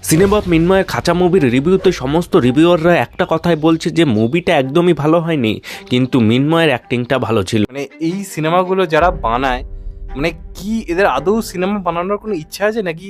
Cinema মিন্ময়ের খাঁচা মুভির রিভিউতে সমস্ত রিভিউয়াররা একটা কথাই বলছে যে মুভিটা একদমই ভালো হয়নি, কিন্তু মিন্ময়ের অ্যাক্টিংটা ভালো ছিল। মানে এই সিনেমাগুলো যারা বানায়, মানে কি এদের আদৌ সিনেমা বানানোর কোনো ইচ্ছা আছে নাকি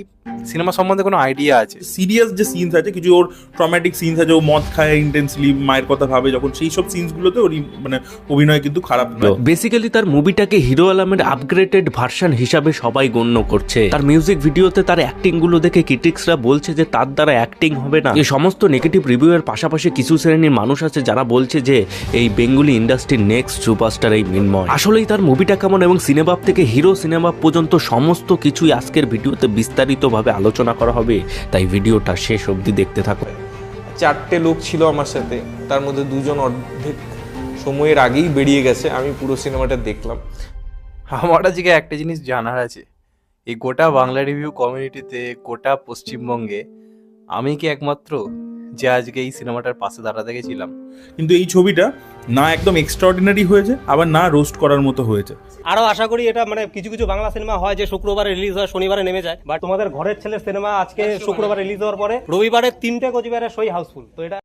সিনেমা সম্বন্ধে কোনো আইডিয়া আছে? সিরিয়াস যে সিনস আছে, কিছু ওর ট্রমেটিক সিনস আছে, ও মদ খায় ইন্টেন্সলি, মায়ের কথা ভাবে যখন, সেই সব সিনসগুলোতে ওর মানে অভিনয় কিন্তু খারাপ নয়। বেসিক্যালি তার মুভিটাকে হিরো আলমের আপগ্রেডেড ভার্সন হিসাবে সবাই গণ্য করছে। তার মিউজিক ভিডিওতে তার অ্যাক্টিং গুলো দেখে ক্রিটিক্সরা বলছে যে তার দ্বারা অ্যাক্টিং হবে না। এই সমস্ত নেগেটিভ রিভিউয়ের পাশাপাশি কিছু শ্রেণীর মানুষ আছে যারা বলছে যে এই বেঙ্গলি ইন্ডাস্ট্রির নেক্সট সুপারস্টার এই মিন্ময়। আসলেই তার মুভিটা কেমন এবং সিনেমাপ থেকে হিরো সিনেমা পর্যন্ত সমস্ত কিছুই আজকের ভিডিওতে বিস্তারিতভাবে আলোচনা করা হবে, তাই ভিডিওটা শেষ অবধি দেখতে থাকো। 4টে লোক ছিল আমার সাথে, তার মধ্যে 2জন অর্ধেক সময়ের আগেই বেরিয়ে গেছে। আমি পুরো সিনেমাটা দেখলাম। আমার আজকে একটা জিনিস জানার আছে, এই গোটা বাংলা রিভিউ কমিউনিটিতে, গোটা পশ্চিমবঙ্গে আমি কি একমাত্র যে আজকে এই সিনেমাটার পাশে দাঁড়াতে গেছিলাম? কিন্তু এই ছবিটা না একদম এক্সট্রাঅর্ডিনারি হয়েছে, আবার না রোস্ট করার মতো হয়েছে। আরো আশা করি এটা মানে কিছু কিছু বাংলা সিনেমা হয় যে শুক্রবারে রিলিজ হয়, শনিবারে নেমে যায়, বাট তোমাদের ঘরের ছেলের সিনেমা আজকে শুক্রবার রিলিজ হওয়ার পরে রবিবারে 3টে কোচবিহারের সই হাউসফুল। তো এটা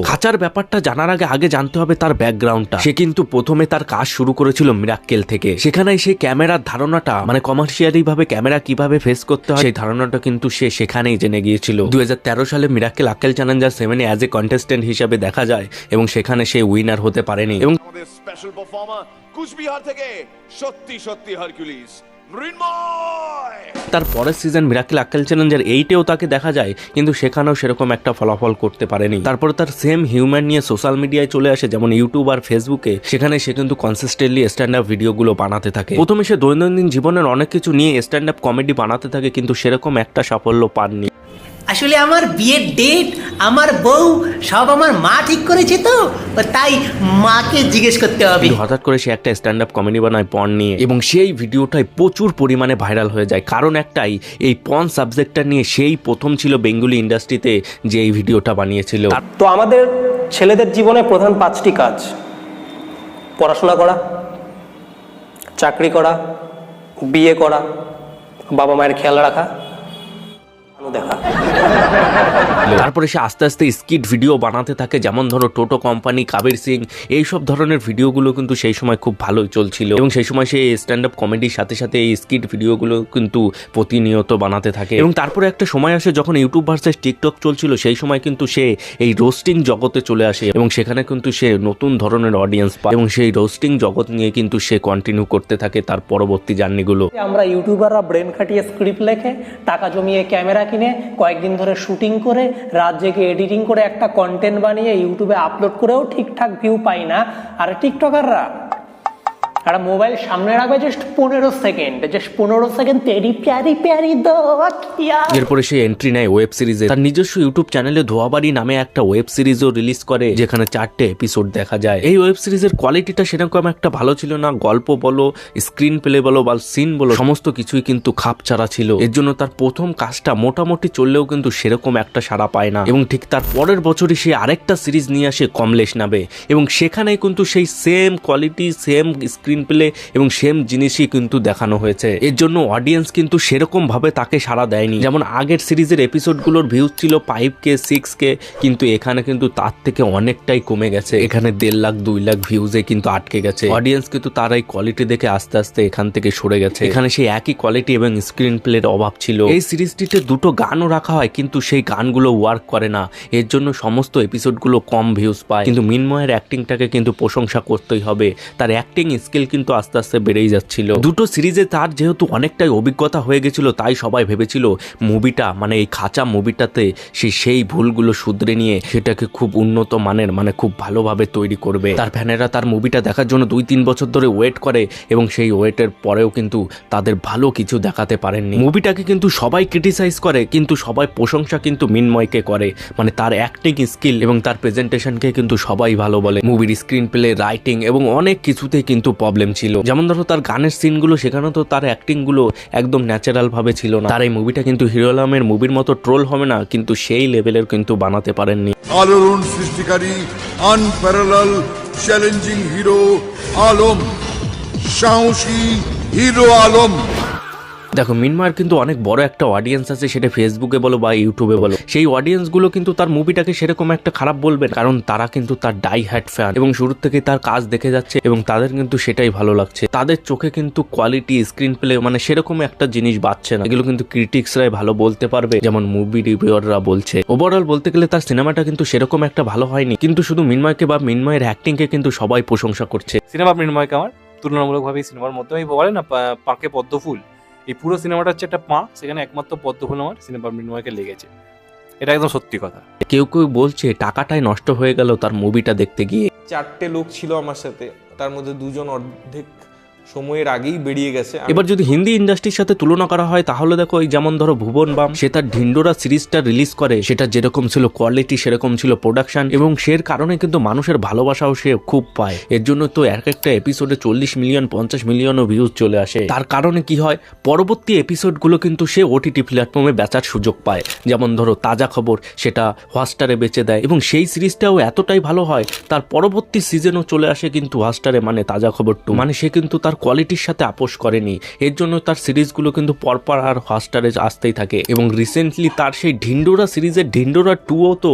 খাঁচার ব্যাপারটা জানার আগে জানতে হবে তার ব্যাকগ্রাউন্ডটা। সে কিন্তু প্রথমে তার কাজ শুরু করেছিল মিরাক্কেল থেকে। সেখানে সেই ক্যামেরার ধারণাটা, মানে কমার্শিয়ালি ভাবে ক্যামেরা কিভাবে ফেস করতে হয়, সেই ধারণাটা কিন্তু সে সেখানেই জেনে গিয়েছিল। 2013 সালে মিরাক্কেল আক্কেল চ্যালেঞ্জার 7-এ অ্যাজ এ কন্টেস্টেন্ট হিসাবে দেখা যায় এবং সেখানে সে উইনার হতে পারেনি। এবং আমাদের স্পেশাল পারফর্মার কুচবিহার থেকে সত্যি সত্যি হারকিউলিস তার পরের সিজন মিরাক্কেল আক্কেল চ্যালেঞ্জার 8-এও তাকে দেখা যায়, কিন্তু সেখানেও সেরকম একটা ফলাফল করতে পারেনি। তারপর তার সেম হিউম্যান নিয়ে সোশ্যাল মিডিয়ায় চলে আসে, যেমন ইউটিউব আর ফেসবুকে। সেখানে সে কিন্তু কনসিস্টেন্টলি স্ট্যান্ড আপ ভিডিওগুলো বানাতে থাকে। প্রথমে সে দৈনন্দিন জীবনের অনেক কিছু নিয়ে স্ট্যান্ড আপ কমেডি বানাতে থাকে, কিন্তু সেরকম একটা সাফল্য পাননি। আসলে আমার বিয়ের ডেট, আমার বউ সব আমার মা ঠিক করেছে, তো তাই মাকে জিজ্ঞেস করতে হবে। হঠাৎ করে সে একটা স্ট্যান্ড আপ কমেডি বানায় পর্ন নিয়ে, এবং সেই ভিডিওটাই প্রচুর পরিমাণে ভাইরাল হয়ে যায়। কারণ একটাই, এই পর্ন সাবজেক্টটা নিয়ে সেই প্রথম ছিল বেঙ্গলি ইন্ডাস্ট্রিতে যে এই ভিডিওটা বানিয়েছিল। তো আমাদের ছেলেদের জীবনে প্রধান 5টি কাজ: পড়াশোনা করা, চাকরি করা, বিয়ে করা, বাবা মায়ের খেয়াল রাখা, দেখা। তারপরে সে আস্তে আস্তে স্কিট ভিডিও বানাতে থাকে, যেমন ধরো টোটো কোম্পানি, কাবির সিং, এইসব ধরনের ভিডিওগুলো কিন্তু সেই সময় খুব ভালোই চলছিল। এবং সেই সময় সে স্ট্যান্ড আপ কমেডির সাথে সাথে এই স্কিট ভিডিওগুলো কিন্তু প্রতিনিয়ত বানাতে থাকে। এবং তারপরে একটা সময় আসে যখন ইউটিউব ভার্সেস টিকটক চলছিল, সেই সময় কিন্তু সে এই রোস্টিং জগতে চলে আসে এবং সেখানে কিন্তু সে নতুন ধরনের অডিয়েন্স পায় এবং সেই রোস্টিং জগৎ নিয়ে কিন্তু সে কন্টিনিউ করতে থাকে তার পরবর্তী জার্নিগুলো। আমরা ইউটিউবাররা ব্রেন খাটিয়ে স্ক্রিপ্ট লেখে, টাকা জমিয়ে ক্যামেরা কিনে কয়েকদিন ধরে শুটিং করে, রাত জেগে এডিটিং করে একটা কন্টেন্ট বানিয়ে ইউটিউবে আপলোড করেও ঠিকঠাক ভিউ পাই না। আর টিকটকাররা একটা মোবাইল সামনে রাখবে জাস্ট 15 সেকেন্ড তেরি প্যারি প্যারি দো। এরপরে সে এন্ট্রি নেয় ওয়েব সিরিজে। তার নিজস্ব ইউটিউব চ্যানেলে ধোয়াবাড়ি নামে একটা ওয়েব সিরিজও রিলিজ করে, যেখানে 4টে এপিসোড দেখা যায়। এই ওয়েব সিরিজের কোয়ালিটিটা সেরকম একটা ভালো ছিল না। গল্প বলো, স্ক্রিন প্লে বলো বা সিন বলো, সমস্ত কিছুই কিন্তু খাপছাড়া ছিল। এর জন্য তার প্রথম কাজটা মোটামুটি চললেও কিন্তু সেরকম একটা সাড়া পায় না। এবং ঠিক তার পরের বছরই সে আরেকটা সিরিজ নিয়ে আসে কমলেশ নামে, এবং সেখানেই কিন্তু সেই same quality, same screen play এবং সেম জিনিসই কিন্তু দেখানো হয়েছে। এর জন্য অডিয়েন্স কিন্তু সেরকম ভাবে তাকে সাড়া দেয়নি। যেমন আগের সিরিজের এপিসোডগুলোর ভিউজ ছিল 5K 6K, কিন্তু এখানে কিন্তু তার থেকে অনেকটাই কমে গেছে। এখানে 1.5 লাখ 2 লাখ ভিউজে কিন্তু আটকে গেছে। অডিয়েন্স কিন্তু তার এই কোয়ালিটি দেখে আস্তে আস্তে এখান থেকে সরে গেছে। এখানে সেই একই কোয়ালিটি এবং স্ক্রিন প্লের অভাব ছিল। এই সিরিজটিতে 2টো গানও রাখা হয়, কিন্তু সেই গানগুলো ওয়ার্ক করে না। এর জন্য সমস্ত এপিসোডগুলো কম ভিউজ পায়। কিন্তু মিন্ময়ের অ্যাক্টিংটাকে কিন্তু প্রশংসা করতেই হবে। তার অ্যাক্টিং স্কিল কিন্তু আস্তে আস্তে বেড়েই যাচ্ছিল। 2টো সিরিজে তার যেহেতু অনেকটাই অভিজ্ঞতা হয়ে গেছিল, তাই সবাই ভেবেছিল মুভিটা, মানে এই খাঁচা মুভিটাতে সেই ভুলগুলো শুধরে নিয়ে সেটাকে খুব উন্নত মানের, মানে খুব ভালোভাবে তৈরি করবে। তার ফ্যানেরা তার মুভিটা দেখার জন্য 2-3 বছর ধরে ওয়েট করে, এবং সেই ওয়েটের পরেও কিন্তু তাদের ভালো কিছু দেখাতে পারেননি। মুভিটাকে কিন্তু সবাই ক্রিটিসাইজ করে, কিন্তু সবাই প্রশংসা কিন্তু মিন্ময়কে করে। মানে তার অ্যাক্টিং স্কিল এবং তার প্রেজেন্টেশনকে কিন্তু সবাই ভালো বলে। মুভির স্ক্রিন প্লে, রাইটিং এবং অনেক কিছুতে কিন্তু প্রবলেম ছিল। যেমন ধরো তার গানের সিনগুলো, সেখানে তো তার অ্যাক্টিং গুলো একদম ন্যাচারাল ভাবে ছিল না। তার এই মুভিটা কিন্তু হিরো আলমের মুভির মতো ট্রোল হবে না, কিন্তু সেই লেভেলের কিন্তু বানাতে পারেননি। আলোড়ন সৃষ্টিকারী আনপ্যারালাল চ্যালেঞ্জিং হিরো आलम साहसी हिरो आलम। দেখো মিনময়ের কিন্তু অনেক বড় একটা অডিয়েন্স আছে, সেটা ফেসবুকে বলো বা ইউটিউবে বলো। সেই অডিয়েন্স গুলো কিন্তু তার মুভিটাকে সেরকম একটা খারাপ বলবে, কারণ তারা কিন্তু তার ডাই হ্যাড ফ্যান এবং শুরু থেকে তার কাজ দেখে যাচ্ছে এবং তাদের কিন্তু সেটাই ভালো লাগছে। তাদের চোখে কিন্তু কোয়ালিটি, স্ক্রিন প্লে মানে সেরকম একটা জিনিস বাড়ছে না। এগুলো কিন্তু ক্রিটিক্সরাই ভালো বলতে পারবে, যেমন মুভি রিভিউয়াররা বলছে। ওভারঅল বলতে গেলে তার সিনেমাটা কিন্তু সেরকম একটা ভালো হয়নি, কিন্তু শুধু মিনময়কে বা মিনময়ের অ্যাক্টিং কে কিন্তু সবাই প্রশংসা করছে। সিনেমা মৃন্ময়কে আমার তুলনামূলকভাবে এই সিনেমার মধ্যে আমি বলে না পাঁকে পদ্ম ফুল, এই পুরো সিনেমাটা হচ্ছে একটা পা, সেখানে একমাত্র পদ্ম ফুল আমার সিনেমা মৃন্ময়কে লেগেছে। এটা একদম সত্যি কথা। কেউ কেউ বলছে টাকাটাই নষ্ট হয়ে গেল তার মুভিটা দেখতে গিয়ে। 4টে লোক ছিল আমার সাথে, তার মধ্যে 2জন অর্ধেক সময়ের আগেই বেরিয়ে গেছে। এবার যদি হিন্দি ইন্ডাস্ট্রির সাথে তুলনা করা হয় তাহলে দেখো এই যেমন ধরো ভুবন বাম, সে তার ঢিন্ডোরা সিরিজটা রিলিজ করে, সেটা যেরকম ছিল কোয়ালিটি সেরকম ছিল প্রোডাকশন, এবং সের কারণে কিন্তু মানুষের ভালোবাসাও সে খুব পায়। এর জন্য তো এক একটা এপিসোডে 40 মিলিয়ন 50 মিলিয়নও ভিউজ চলে আসে। তার কারণে কি হয়, পরবর্তী এপিসোডগুলো কিন্তু সে ওটিটি প্ল্যাটফর্মে বেচার সুযোগ পায়। যেমন ধরো তাজা খবর, সেটা হটস্টারে বেচে দেয় এবং সেই সিরিজটাও এতটাই ভালো হয় তার পরবর্তী সিজনও চলে আসে কিন্তু হটস্টারে, মানে তাজা খবর 2। মানে সে কিন্তু তার কোয়ালিটির সাথে আপোষ করেনি, এর জন্য তার সিরিজগুলো কিন্তু পরপর আর হটস্টারে আসতেই থাকে। এবং রিসেন্টলি তার সেই ঢিন্ডোরা সিরিজের ঢিন্ডোরা 2ও তো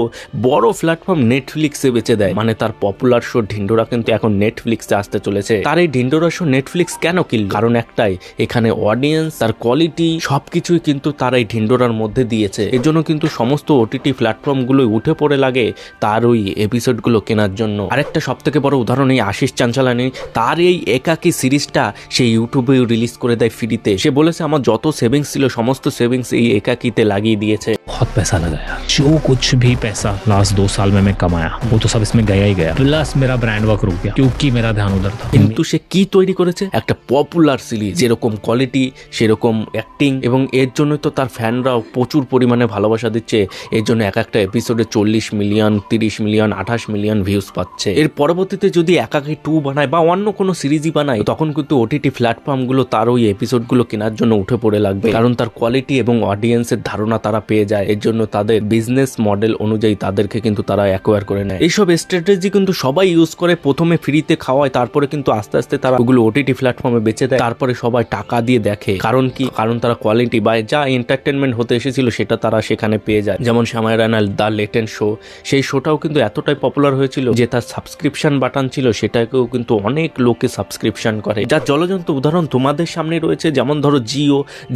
বড় প্ল্যাটফর্ম নেটফ্লিক্সে বেচে দেয়। মানে তার পপুলার শো ঢিন্ডোরা কিন্তু এখন নেটফ্লিক্সে আসতে চলেছে। তার এই ঢিন্ডোরা শো নেটফ্লিক্স কেন কিনল? কারণ একটাই, এখানে অডিয়েন্স, তার কোয়ালিটি সবকিছুই কিন্তু তার এই ঢিন্ডোরার মধ্যে দিয়েছে। এর জন্য কিন্তু সমস্ত ওটিটি প্ল্যাটফর্মগুলো উঠে পড়ে লাগে তার ওই এপিসোডগুলো কেনার জন্য। আরেকটা সব থেকে বড় উদাহরণ এই আশিস চাঞ্চালানি, তার এই একাকী সিরিজটা সে ইউটিউবে রিলিজ করে দেয় ফ্রিতে। সে বলেছে আমার যত সেভিংস ছিল সমস্ত সেভিংস এই একাকিতে লাগিয়ে দিয়েছে। बहुत पैसा लगा यार, जो कुछ भी पैसा लास्ट 2 साल में मैं कमाया वो तो सब इसमें गया ही गया, प्लस मेरा ब्रांड वर्क रुक गया क्योंकि मेरा ध्यान उधर था। কিন্তু সে কি তৈরি করেছে, একটা পপুলার সিরিজ, যেরকম কোয়ালিটি সেরকম অ্যাক্টিং, এবং এর জন্য তো তার ফ্যানরাও প্রচুর পরিমাণে ভালোবাসা দিচ্ছে। এর জন্য এক একটা এপিসোডে 40 মিলিয়ন 30 মিলিয়ন 28 মিলিয়ন ভিউজ পাচ্ছে। এর পরবর্তীতে যদি একাকী 2 বানায় বা অন্য কোনো সিরিজই বানায়, তখন কিন্তু ওটিটি প্ল্যাটফর্মগুলো তার ওই এপিসোডগুলো কেনার জন্য উঠে পড়ে লাগবে, কারণ তার কোয়ালিটি এবং অডিয়েন্সের ধারণা তারা পেয়ে যায়। এর জন্য তাদের বিজনেস মডেল অনুযায়ী তাদেরকে কিন্তু তারা অ্যাকোয়ার করে নেয়। এইসব স্ট্র্যাটেজি কিন্তু সবাই ইউজ করে, প্রথমে ফ্রিতে খাওয়ায়, তারপরে কিন্তু আস্তে আস্তে তারা ওগুলো ওটিটি প্ল্যাটফর্মে বেচে দেয়, তারপরে সবাই টাকা দিয়ে দেখে। কারণ কি, কারণ তারা কোয়ালিটি বা যা এন্টারটেনমেন্ট হতে এসেছিল সেটা তারা সেখানে পেয়ে যায়। যেমন শ্যামাই রায়নার দ্য লেটেন্ট শো, সেই শোটাও কিন্তু এতটাই পপুলার হয়েছিল যে তার সাবস্ক্রিপশন বাটন ছিল সেটাকেও কিন্তু অনেক লোকে সাবস্ক্রিপশন করে। যার জলজন্ত উদাহরণ তোমাদের সামনে রয়েছে। যেমন ধরো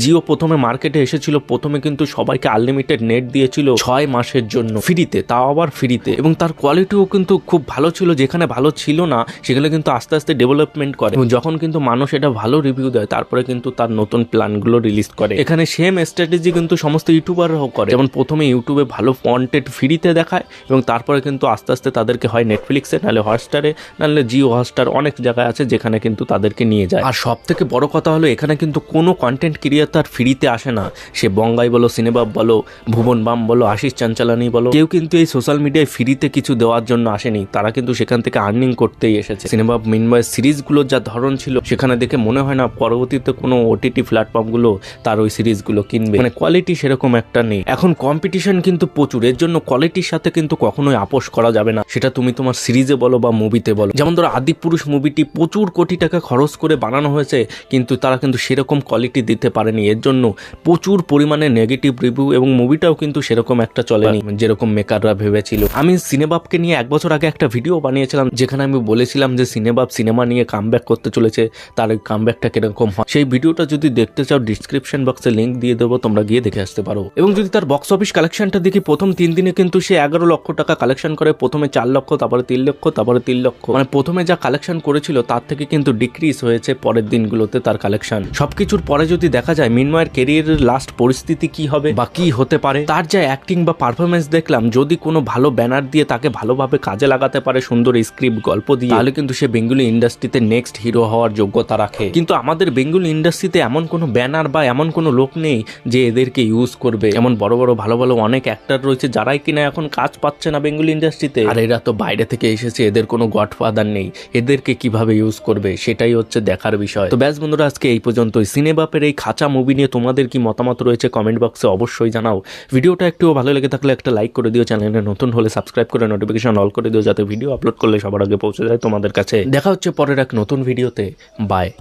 জিও প্রথমে মার্কেটে এসেছিল, প্রথমে কিন্তু সবাইকে আনলিমিটেড নেট দিয়েছিল 6 মাসের জন্য ফ্রিতে, তাও আবার ফ্রিতে, এবং তার কোয়ালিটিও কিন্তু খুব ভালো ছিল। যেখানে ভালো ছিল না সেখানে কিন্তু আস্তে আস্তে ডেভেলপমেন্ট করে, এবং যখন কিন্তু মানুষ এটা ভালো রিভিউ দেয় তারপরে কিন্তু তার নতুন প্ল্যানগুলো রিলিজ করে। এখানে সেম স্ট্র্যাটেজি কিন্তু সমস্ত ইউটিউবাররাও করে। যেমন প্রথমে ইউটিউবে ভালো কন্টেন্ট ফ্রিতে দেখায় এবং তারপরে কিন্তু আস্তে আস্তে তাদেরকে হয় নেটফ্লিক্সে, নাহলে হটস্টারে, নাহলে জিও হটস্টার, অনেক জায়গায় আছে যেখানে কিন্তু তাদেরকে নিয়ে যায়। আর সব থেকে বড় কথা হলো, এখানে কিন্তু কোনো কন্টেন্ট ক্রিয়েটর ফ্রিতে আসে না। সে বঙ্গাই বলো, সিনেবাব বলো, ভুবন বাম বলো, আশিস চাঞ্চালানি বলো, কেউ কিন্তু এই সোশ্যাল মিডিয়ায় ফ্রিতে কিছু দেওয়ার জন্য আসেনি। তারা কিন্তু সেখান থেকে আর্নিং করতেই এসেছে। সিনেবাব মিনময়ের সিরিজগুলোর যা ধরন ছিল সেখানে দেখে মনে হয় না পরবর্তীতে কোনো ওটিটি প্ল্যাটফর্মগুলো তার ওই সিরিজগুলো কিনবে। মানে কোয়ালিটি সেরকম একটা নেই। এখন কম্পিটিশন কিন্তু প্রচুর, এর জন্য কোয়ালিটির সাথে কিন্তু কখনোই আপোষ করা যাবে না, সেটা তুমি তোমার সিরিজে বলো বা মুভিতে বলো। যেমন ধরো আদিপুরুষ মুভিটি প্রচুর কোটি টাকা খরচ করে বানানো হয়েছে, কিন্তু তারা কিন্তু সেরকম কোয়ালিটি দিতে পারেনি। এর জন্য প্রচুর পরিমাণে নেগেটিভ রিভিউ, এবং মুভিটাও কিন্তু সেরকম একটা চলেনি যেরকম মেকাররা ভেবেছিল। আমি সিনেবাবকে নিয়ে 1 বছর আগে একটা ভিডিও বানিয়েছিলাম যেখানে আমি বলেছিলাম যে সিনেবাব সিনেমা নিয়ে কামব্যাক করতে চলেছে, তার ওই কামব্যাকটা কিরকম হয়। সেই ভিডিওটা যদি দেখতে চাও ডিসক্রিপশন বক্সে লিঙ্ক দিয়ে দেবো, তোমরা গিয়ে দেখে আসতে পারো। এবং যদি তার বক্স অফিস কালেকশনটা দেখি, প্রথম 3 দিনে কিন্তু সে 11 লক্ষ টাকা কালেকশন করে। প্রথমে 4 লক্ষ, তারপরে 3 লক্ষ, তারপরে 3 লক্ষ। মানে প্রথমে যা কালেকশন করেছিল তার থেকে কিন্তু ডিক্রিজ হয়েছে পরের দিনগুলোতে তার কালেকশন। সবকিছুর পরে যদি দেখা যায় মিনময়ের ক্যারিয়ারের লাস্ট পরিস্থিতি কি হবে বা কি হতে পারে, তার যা অ্যাক্টিং বা পারফরমেন্স দেখলাম, যদি কোনো ভালো ব্যানার দিয়ে তাকে ভালোভাবে কাজে লাগাতে পারে, সুন্দর স্ক্রিপ্ট গল্প দিয়ে, তাহলে কিন্তু সে বেঙ্গলি ইন্ডাস্ট্রিতে নেক্সট হিরো হওয়ার যোগ্যতা রাখে। কিন্তু আমাদের বেঙ্গলি ইন্ডাস্ট্রিতে এমন কোনো ব্যানার বা এমন কোনো লোক নেই যে এদেরকে ইউজ করবে। এমন বড় বড় ভালো ভালো অনেক অ্যাক্টর রয়েছে যারাই কিনা এখন কাজ পাচ্ছে না বেঙ্গলি ইন্ডাস্ট্রিতে, আর এরা তো বাইরে থেকে এসেছে, এদের কোনো গডফাদার নেই, এদেরকে কিভাবে ইউজ করবে সেটাই হচ্ছে দেখার বিষয়। তো ব্যাস বন্ধুরা, আজকে এই পর্যন্তই। সিনেবাপের এই খাঁচা মুভি নিয়ে তোমাদের কি মতামত রয়েছে কমেন্ট বক্সে অবশ্যই জানাও। ভিডিওটা একটু ভালো লেগে থাকলে একটা লাইক করে দিও, চ্যানেলে নতুন হলে সাবস্ক্রাইব করে নোটিফিকেশন অল করে দিও যাতে ভিডিও আপলোড করলে সবার আগে পৌঁছে যায় তোমাদের কাছে। দেখা হচ্ছে পরের এক নতুন ভিডিওতে। বাই।